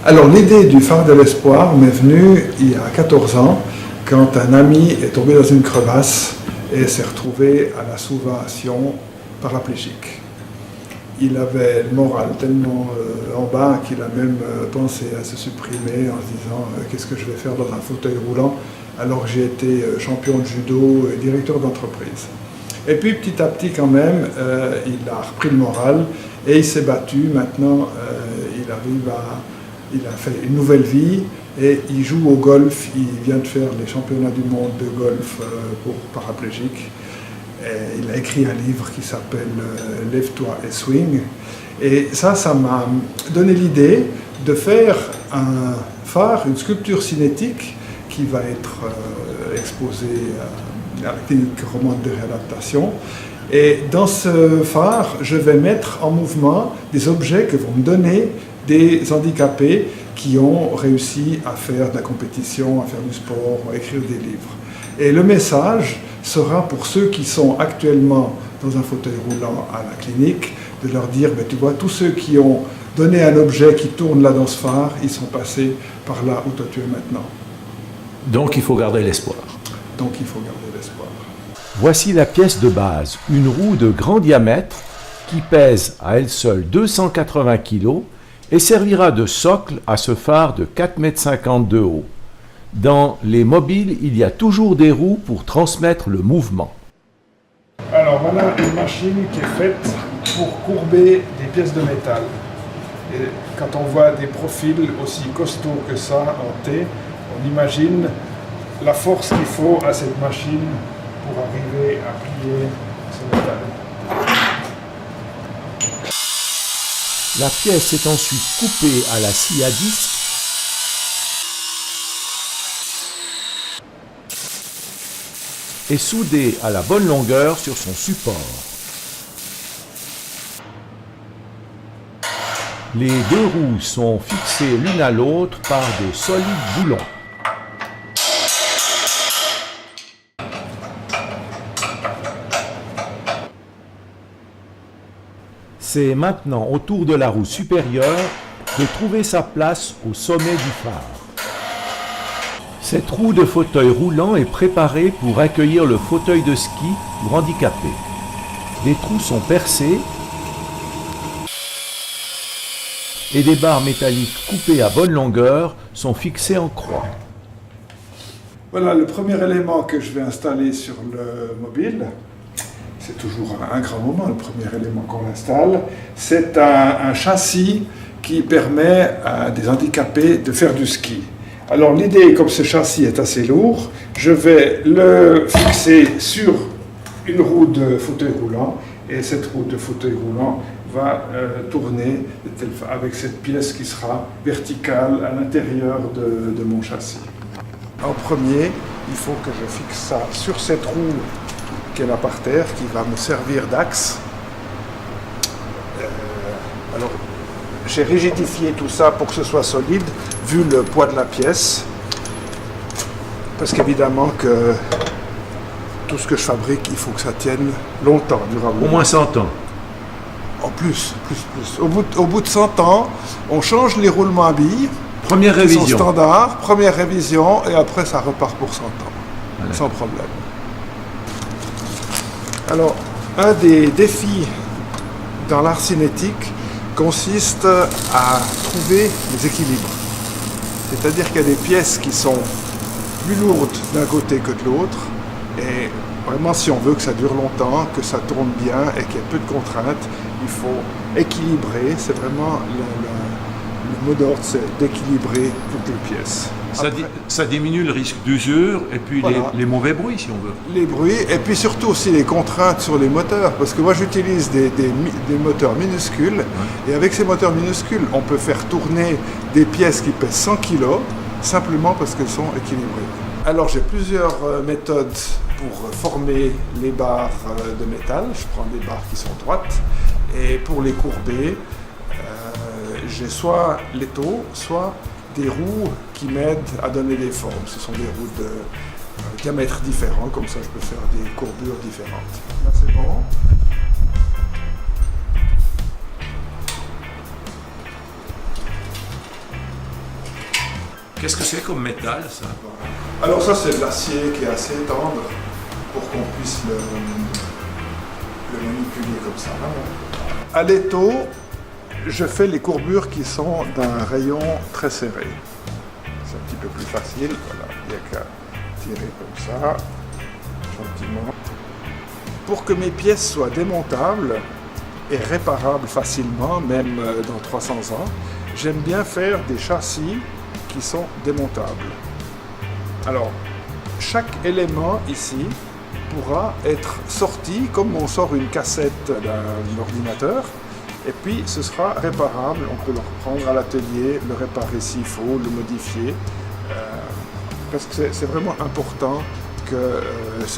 Alors l'idée du phare de l'espoir m'est venue il y a 14 ans, quand un ami est tombé dans une crevasse et s'est retrouvé à la sous-vention paraplégique. Il avait le moral tellement en bas qu'il a même pensé à se supprimer en se disant qu'est-ce que je vais faire dans un fauteuil roulant alors que j'ai été champion de judo et directeur d'entreprise. Et puis petit à petit quand même, il a repris le moral et il s'est battu. Maintenant, il a fait une nouvelle vie et il joue au golf. Il vient de faire les championnats du monde de golf pour paraplégiques. Et il a écrit un livre qui s'appelle « Lève-toi et swing ». Et ça m'a donné l'idée de faire un phare, une sculpture cinétique qui va être exposée à la clinique romande de réadaptation. Et dans ce phare, je vais mettre en mouvement des objets que vont me donner des handicapés qui ont réussi à faire de la compétition, à faire du sport, à écrire des livres. Et le message sera pour ceux qui sont actuellement dans un fauteuil roulant à la clinique, de leur dire, tu vois, tous ceux qui ont donné un objet qui tourne là dans ce phare, ils sont passés par là où toi tu es maintenant. Donc il faut garder l'espoir. Donc il faut garder l'espoir. Voici la pièce de base, une roue de grand diamètre qui pèse à elle seule 280 kg et servira de socle à ce phare de 4,50 m de haut. Dans les mobiles, il y a toujours des roues pour transmettre le mouvement. Alors voilà une machine qui est faite pour courber des pièces de métal. Et quand on voit des profils aussi costauds que ça en T, on imagine la force qu'il faut à cette machine pour arriver à plier ce métal. La pièce est ensuite coupée à la scie à disque et soudée à la bonne longueur sur son support. Les deux roues sont fixées l'une à l'autre par de solides boulons. C'est maintenant au tour de la roue supérieure de trouver sa place au sommet du phare. Cette roue de fauteuil roulant est préparée pour accueillir le fauteuil de ski pour handicapés. Des trous sont percés et des barres métalliques coupées à bonne longueur sont fixées en croix. Voilà le premier élément que je vais installer sur le mobile. C'est toujours un grand moment, le premier élément qu'on installe. C'est un châssis qui permet à des handicapés de faire du ski. Alors l'idée, comme ce châssis est assez lourd, je vais le fixer sur une roue de fauteuil roulant et cette roue de fauteuil roulant va tourner avec cette pièce qui sera verticale à l'intérieur de mon châssis. En premier, il faut que je fixe ça sur cette roue qui est là par terre, qui va me servir d'axe. Alors, j'ai rigidifié tout ça pour que ce soit solide, vu le poids de la pièce. Parce qu'évidemment que tout ce que je fabrique, il faut que ça tienne longtemps, durablement. Au moins 100 ans. En plus. Au bout de 100 ans, on change les roulements à billes. Première révision. Qui sont standards, première révision, et après ça repart pour 100 ans, voilà. Sans problème. Alors, un des défis dans l'art cinétique consiste à trouver les équilibres. C'est-à-dire qu'il y a des pièces qui sont plus lourdes d'un côté que de l'autre, et vraiment si on veut que ça dure longtemps, que ça tourne bien et qu'il y ait peu de contraintes, il faut équilibrer. C'est vraiment le mot d'ordre, c'est d'équilibrer toutes les pièces. Ça diminue le risque d'usure et puis voilà. les mauvais bruits, si on veut. Les bruits, et puis surtout aussi les contraintes sur les moteurs, parce que moi j'utilise des moteurs minuscules, ouais. Et avec ces moteurs minuscules, on peut faire tourner des pièces qui pèsent 100 kg, simplement parce qu'elles sont équilibrées. Alors j'ai plusieurs méthodes pour former les barres de métal. Je prends des barres qui sont droites, et pour les courber, j'ai soit l'étau, soit des roues qui m'aident à donner des formes. Ce sont des roues de diamètres différents, comme ça je peux faire des courbures différentes. Là c'est bon. Qu'est-ce que c'est comme métal, ça? Alors ça c'est de l'acier qui est assez tendre pour qu'on puisse le manipuler comme ça. À l'étau, je fais les courbures qui sont d'un rayon très serré. C'est un petit peu plus facile, voilà, il n'y a qu'à tirer comme ça, gentiment. Pour que mes pièces soient démontables et réparables facilement, même dans 300 ans, j'aime bien faire des châssis qui sont démontables. Alors, chaque élément ici pourra être sorti comme on sort une cassette d'un ordinateur, et puis ce sera réparable. On peut le reprendre à l'atelier, le réparer s'il faut, le modifier, parce que c'est vraiment important que,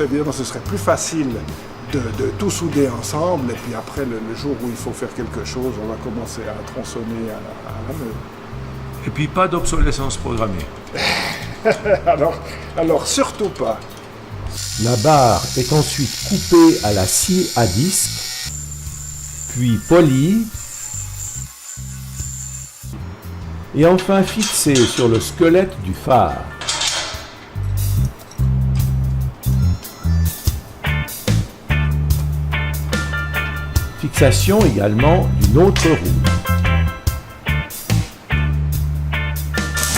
évidemment, ce serait plus facile de tout souder ensemble, et puis après, le jour où il faut faire quelque chose, on va commencer à tronçonner à la meule. Et puis pas d'obsolescence programmée. alors surtout pas. La barre est ensuite coupée à la scie à disque, puis polie, et enfin fixée sur le squelette du phare. Fixation également d'une autre roue.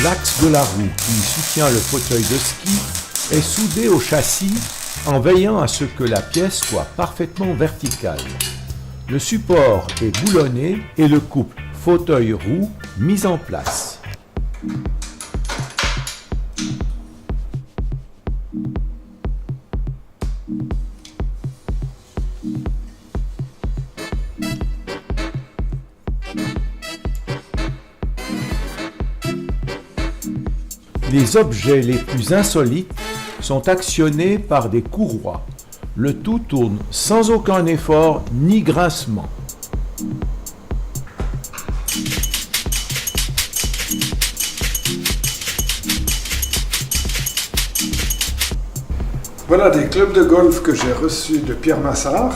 L'axe de la roue qui soutient le fauteuil de ski est soudé au châssis en veillant à ce que la pièce soit parfaitement verticale. Le support est boulonné et le couple fauteuil-roue mis en place. Les objets les plus insolites sont actionnés par des courroies. Le tout tourne sans aucun effort ni grincement. Voilà des clubs de golf que j'ai reçus de Pierre Massard,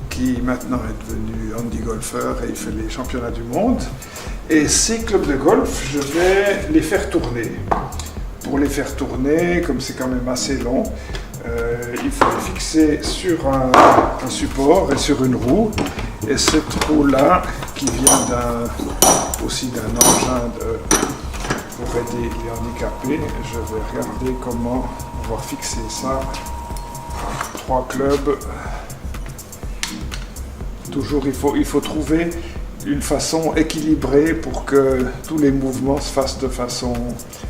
qui maintenant est devenu handi-golfeur et il fait les championnats du monde. Et ces clubs de golf, je vais les faire tourner. Pour les faire tourner, comme c'est quand même assez long, il faut les fixer sur un support et sur une roue. Et cette roue-là, qui vient aussi d'un engin pour aider les handicapés, je vais regarder comment pouvoir fixer ça. 3 clubs. Toujours, il faut trouver une façon équilibrée pour que tous les mouvements se fassent de façon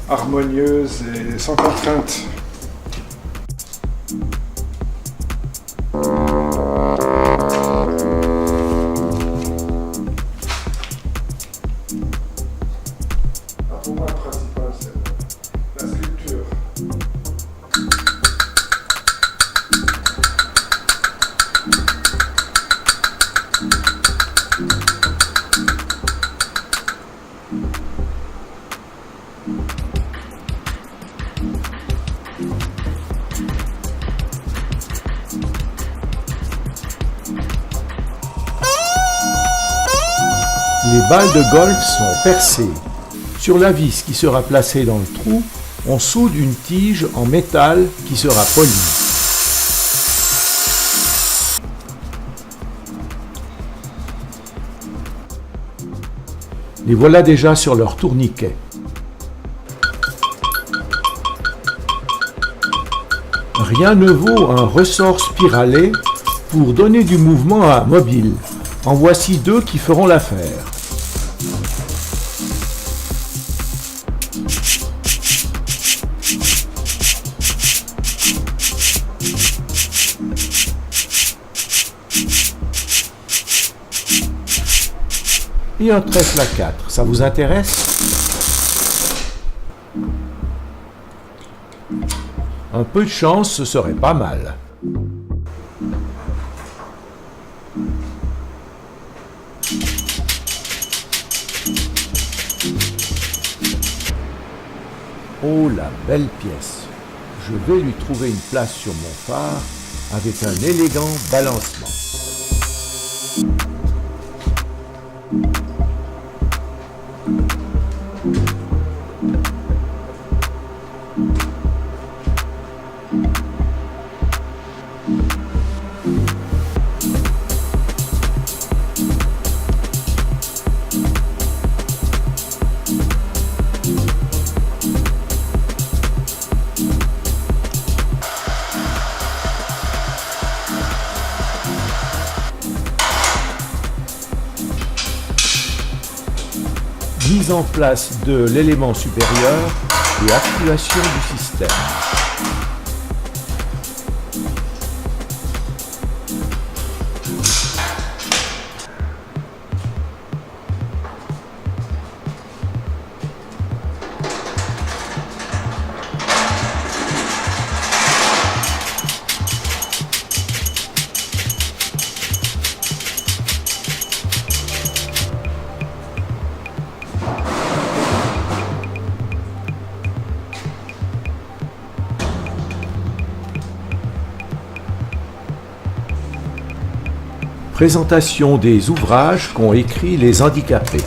harmonieuse et sans contrainte. Pour moi, le principal, c'est la sculpture. Les balles de golf sont percées. Sur la vis qui sera placée dans le trou, on soude une tige en métal qui sera polie. Les voilà déjà sur leur tourniquet. Rien ne vaut un ressort spiralé pour donner du mouvement à un mobile. En voici 2 qui feront l'affaire. Et un trèfle à 4, ça vous intéresse? Un peu de chance, ce serait pas mal. Oh, la belle pièce. je vais lui trouver une place sur mon phare avec un élégant balancement. Mise en place de l'élément supérieur et actuation du système. Présentation des ouvrages qu'ont écrits les handicapés.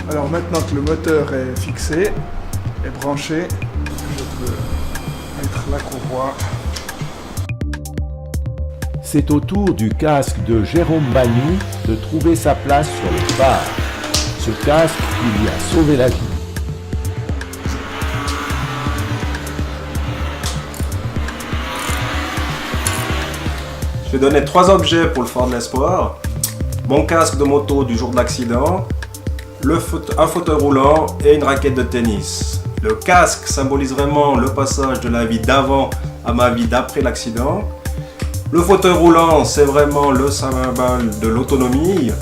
Alors maintenant que le moteur est fixé et branché, je peux mettre la courroie. C'est au tour du casque de Jérôme Bagnou de trouver sa place sur le phare. Ce casque qui lui a sauvé la vie. Je vais donner 3 objets pour le phare de l'Espoir. Mon casque de moto du jour de l'accident, un fauteuil roulant et une raquette de tennis. Le casque symbolise vraiment le passage de la vie d'avant à ma vie d'après l'accident. Le fauteuil roulant, c'est vraiment le symbole de l'autonomie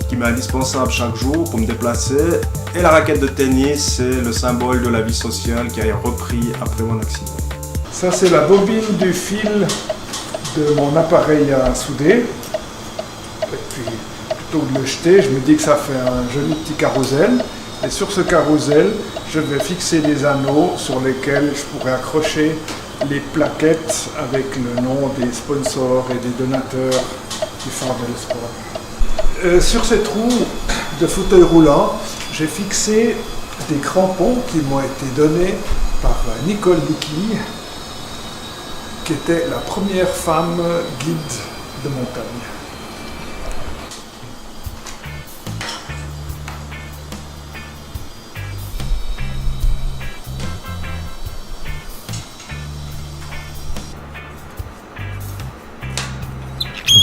qui m'est indispensable chaque jour pour me déplacer. Et la raquette de tennis, c'est le symbole de la vie sociale qui a repris après mon accident. Ça, c'est la bobine du fil de mon appareil à souder. Et puis, plutôt que de le jeter, je me dis que ça fait un joli petit carrousel. Et sur ce carrousel, je vais fixer des anneaux sur lesquels je pourrai accrocher les plaquettes avec le nom des sponsors et des donateurs du phare de l'Espoir. Sur cette roue de fauteuil roulant, j'ai fixé des crampons qui m'ont été donnés par Nicole Bouquille, qui était la première femme guide de montagne.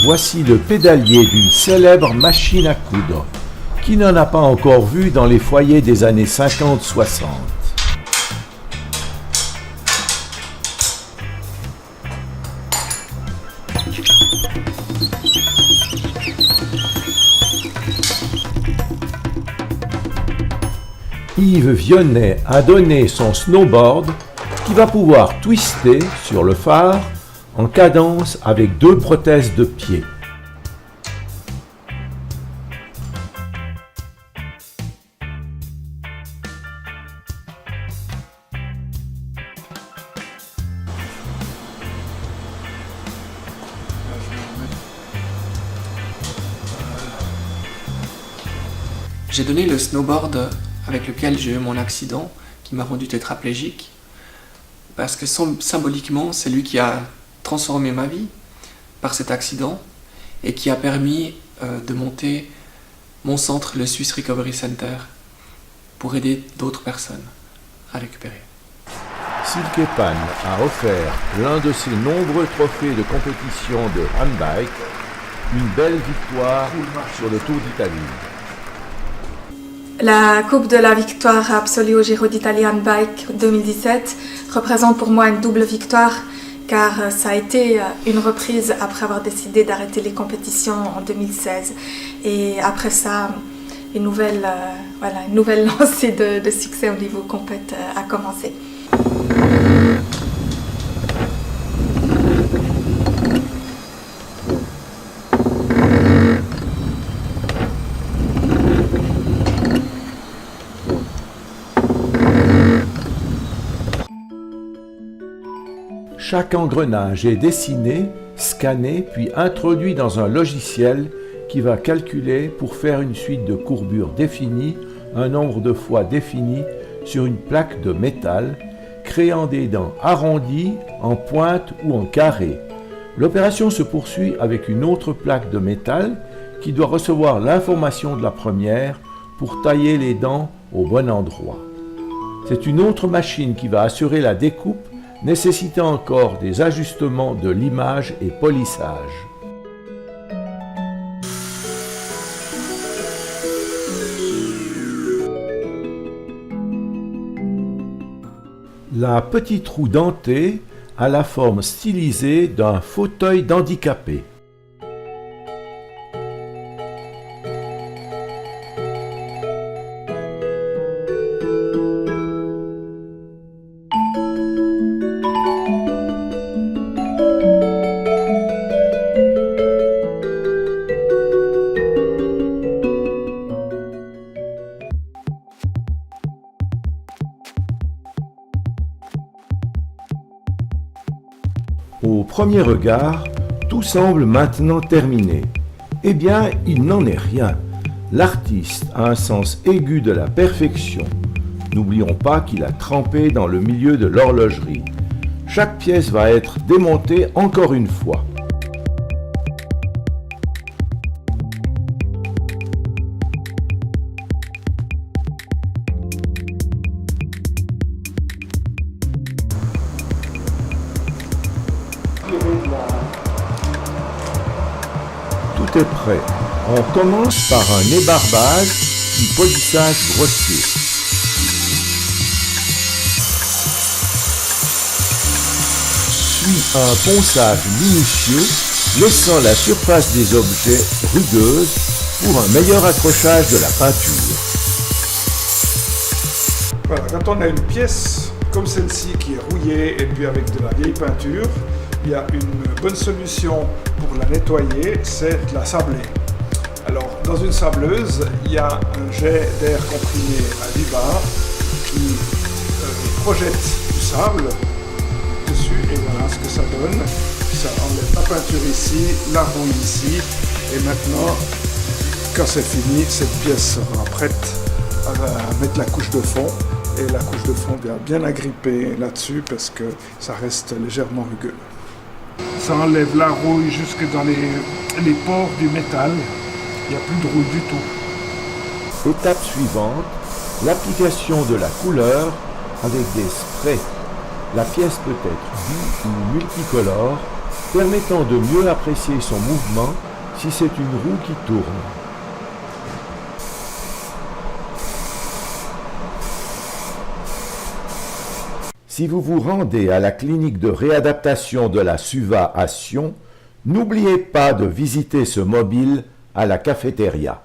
Voici le pédalier d'une célèbre machine à coudre. Qui n'en a pas encore vu dans les foyers des années 50-60 ? Yves Vionnet a donné son snowboard qui va pouvoir twister sur le phare en cadence avec 2 prothèses de pied. J'ai donné le snowboard avec lequel j'ai eu mon accident, qui m'a rendu tétraplégique, parce que symboliquement, c'est lui qui a transformé ma vie par cet accident et qui a permis de monter mon centre, le Swiss Recovery Center, pour aider d'autres personnes à récupérer. Silke Pan a offert l'un de ses nombreux trophées de compétition de handbike, une belle victoire sur le Tour d'Italie. La Coupe de la victoire absolue au Giro d'Italie Handbike 2017 représente pour moi une double victoire, car ça a été une reprise après avoir décidé d'arrêter les compétitions en 2016. Et après ça, une nouvelle lancée de succès au niveau compète a commencé. Chaque engrenage est dessiné, scanné, puis introduit dans un logiciel qui va calculer pour faire une suite de courbures définies, un nombre de fois défini sur une plaque de métal, créant des dents arrondies, en pointe ou en carré. L'opération se poursuit avec une autre plaque de métal qui doit recevoir l'information de la première pour tailler les dents au bon endroit. C'est une autre machine qui va assurer la découpe, nécessitant encore des ajustements de limage et polissage. La petite roue dentée a la forme stylisée d'un fauteuil d'handicapé. Au premier regard, tout semble maintenant terminé. Eh bien, il n'en est rien. L'artiste a un sens aigu de la perfection. N'oublions pas qu'il a trempé dans le milieu de l'horlogerie. Chaque pièce va être démontée encore une fois. Tout est prêt. On commence par un ébarbage puis polissage grossier. Suit un ponçage minutieux, laissant la surface des objets rugueuse pour un meilleur accrochage de la peinture. Voilà, quand on a une pièce comme celle-ci qui est rouillée et puis avec de la vieille peinture, il y a une bonne solution pour la nettoyer, c'est de la sabler. Alors, dans une sableuse, il y a un jet d'air comprimé à 10 bars qui projette du sable dessus et voilà ce que ça donne. Ça enlève la peinture ici, la rouille ici et maintenant, quand c'est fini, cette pièce sera prête à mettre la couche de fond. Et la couche de fond vient bien agripper là-dessus parce que ça reste légèrement rugueux. Ça enlève la rouille jusque dans les pores du métal. Il n'y a plus de rouille du tout. Étape suivante, l'application de la couleur avec des sprays. La pièce peut être vue ou multicolore, permettant de mieux apprécier son mouvement si c'est une roue qui tourne. Si vous vous rendez à la clinique de réadaptation de la SUVA à Sion, n'oubliez pas de visiter ce mobile à la cafétéria.